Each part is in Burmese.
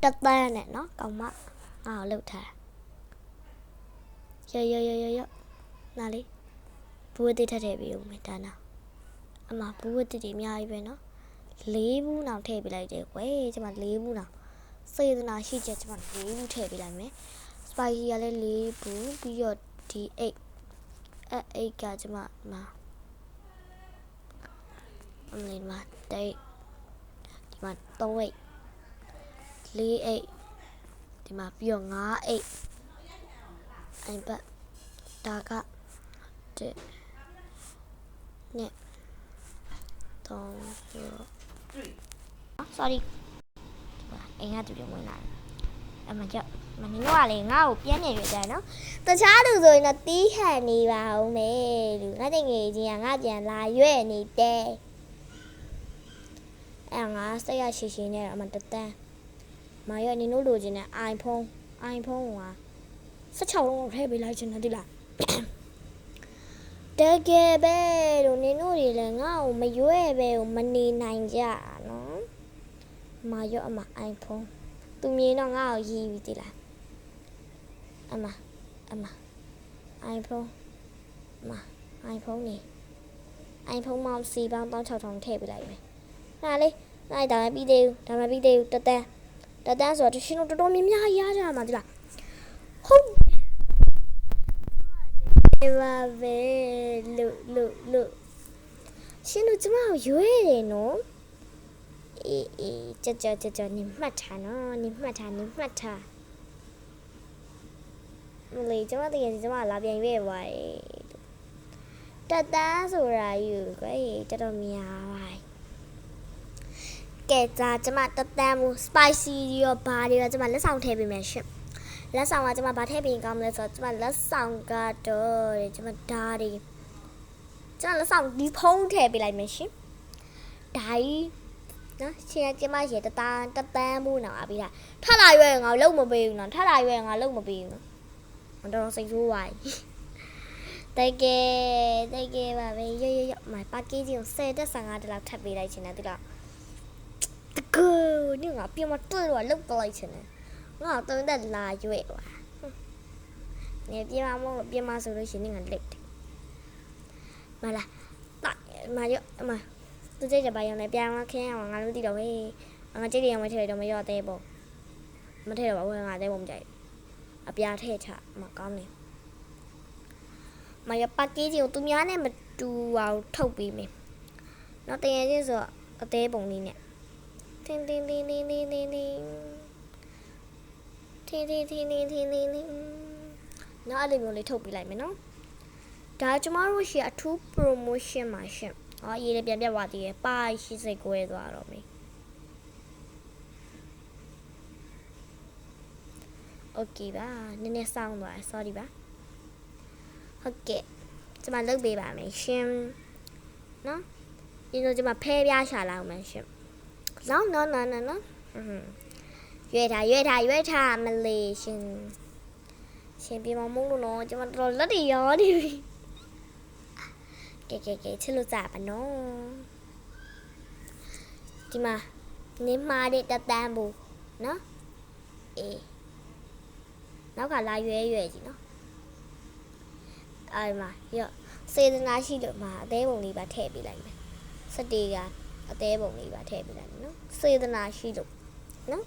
တက်တန်းနဲ့နော်ကောင်မလှုပ်ထားရောနားလေးဘူးတိထက်ထည့်ပြီးဦးမယ်ဒါနာအမဘူးတိတိအများကြီးပဲနော်၄ဘူးနောင်ထည့်ပေးလိုက်တယ်ကွယ်ကျမ၄ဘူးနောင်စေတနာရှိချက်ကျမ၄ဘူးထည့်ပေးလိုက်မယ်စပိုက်စီကလည်း၄ဘူးပြီးတော့ဒီ8ကကျမအမလေးမှာတိတ်ဒီမှာ3 8 4 8ဒီမှာပြီးတော့5 8အဲ့ဘက်ဒါက1နဲ့3 sorry အိမ်ကတူတယ်ဝင်လာအမကြောက်မင်းတို့ကလေငါ့ကိုပြန်နေရကြနော်တခြားလူဆိုရင်တော့တီးဟန်နေပါဦးမေလူငါတငယ်ချင်းကငါပြန်လာရွဲ့နေတယ်အဲ့ငါစိတ်ရရှိရှိနဲ့အမတတန်းမရနင်တို့လိုချင်တဲ့ iPhone က16လုံးထည့်ပေးလိုက်ချင်တယ်ဒီလားတကယ်ပဲလို့နင်တို့တွေလည်းငါ့ကိုမရွဲ့ပဲမနေနိုင်ကြနော်မရအမ iPhone သူမြင်တော့ငါ့ကိုရီးပြီးဒီလားအမ iPhone နေ iPhone မောင်စီပေါင်း1600ထည့်ပေးလိုက်မယ်ဟာလေနိုင်ဒါမှပြီးသေးဘူးတတန်းဆိုတော့ရှင်တို့တော်တော်များများရကြမှာဒီလားဟုတ်ပါပဲလို့ရှင်တို့ကျမကိုရွေးတယ်နော်အေးကြနေမှတ်ထားနော်နေမှတ်ထားမလေးကျမတကယ်ကျမလာပြန်ရွေးပါတတန်းဆိုတာယူကွယ်တော်တော်များပါကဲဒါကျမတတန်းမူ spicy ရောဘာတွေရောကျမလက်ဆောင်ထည့်ပေးမယ်ရှင်လက်ဆောင်ကကျမဘာထည့်ပေးကောင်းမလဲဆိုတော့ကျမလက်ဆောင်ကတော့ကျမဓာတ်တွေကျမလက်ဆောင်ဒီဖုံးထည့်ပေးလိုက်မယ်ရှင်ဓာတ်နော်ရှင်ကျမရေတတန်းမူနော်အပြီးတာထလာရွယ်ငါလုံးမပေးဘူးနော်တော်တော်စိတ်ဆိုးပါတကယ်ပါပဲရမပါကေးကြီးကို10တက်15တက်လောက်ထပ်ပေးလိုက်ချင်တယ်ဒီလောက်တကူညငါပြန်မတွေ့တော့လောက်ပလိုက်ချင်တယ်ငါတော့တက်လာရွေ့ပါနေပြန်မလို့ပြန်မဆိုလို့ရှိရင်ငါလက်တယ်မလားမရအမသူကြပါရောင်းနေပြန်မခင်းအောင်ငါတို့တိတော့ဟေးငါကြိတ်တယ်မထည့်တော့မရောသေးပေါ့မထည့်တော့ဘူးငါသေးပုံမကြိုက်အပြားထည့်ချမကောင်းနေမရပါကေးကြီးကိုသူများနဲ့မတူအောင်ထုတ်ပြီးမယ်နော်တကယ်ချင်းဆိုအသေးပုံလေးနဲ့တင်းနော်အဲ့လိုမျိုးလေးထုတ်ပြလိုက်မယ်နော်ဒါကျမတို့ရှိအထူး promotion မှာရှင်ရေးလည်းပြန်ပြသွားသေးတယ်ပါရှိစိတ်ကိုရဲသွားတော့မယ်โอเคပါနည်းနည်းစောင်းသွား sorry ပါဟုတ်ကဲ့ကျမလုပ်ပေးပါမယ်ရှင်နော်ဒီလိုကျမဖဲပြားရှာလာအောင်မယ်ရှင်နော်ရွေးထားမလေးရှင်ပြမမုန်းလို့နော်ကျမတော်လက်တွေရောနေပြီကဲချစ်လို့ကြပါနော်ဒီမှာနင်းမာတဲ့တတန်းဘူးနော်အေးနောက်ကလာရွေးကြီးနော်အဲ့မှာစေတနာရှိလို့မှာအသေးပုံလေးပါထည့်ပေးလိုက်မယ်စတေးကအသေးပုံလေးပါထည့်ပေးလိုက်မယ်နော်စေတနာရှိလို့နော်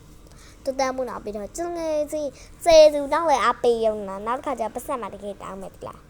တတန်းမနာပြီးတော့ကျငယ်ချင်းစေသူတော့လည်းအပေးရုံနော်နောက်တစ်ခါကျပတ်ဆက်မှာတကယ်တောင်းမယ်လား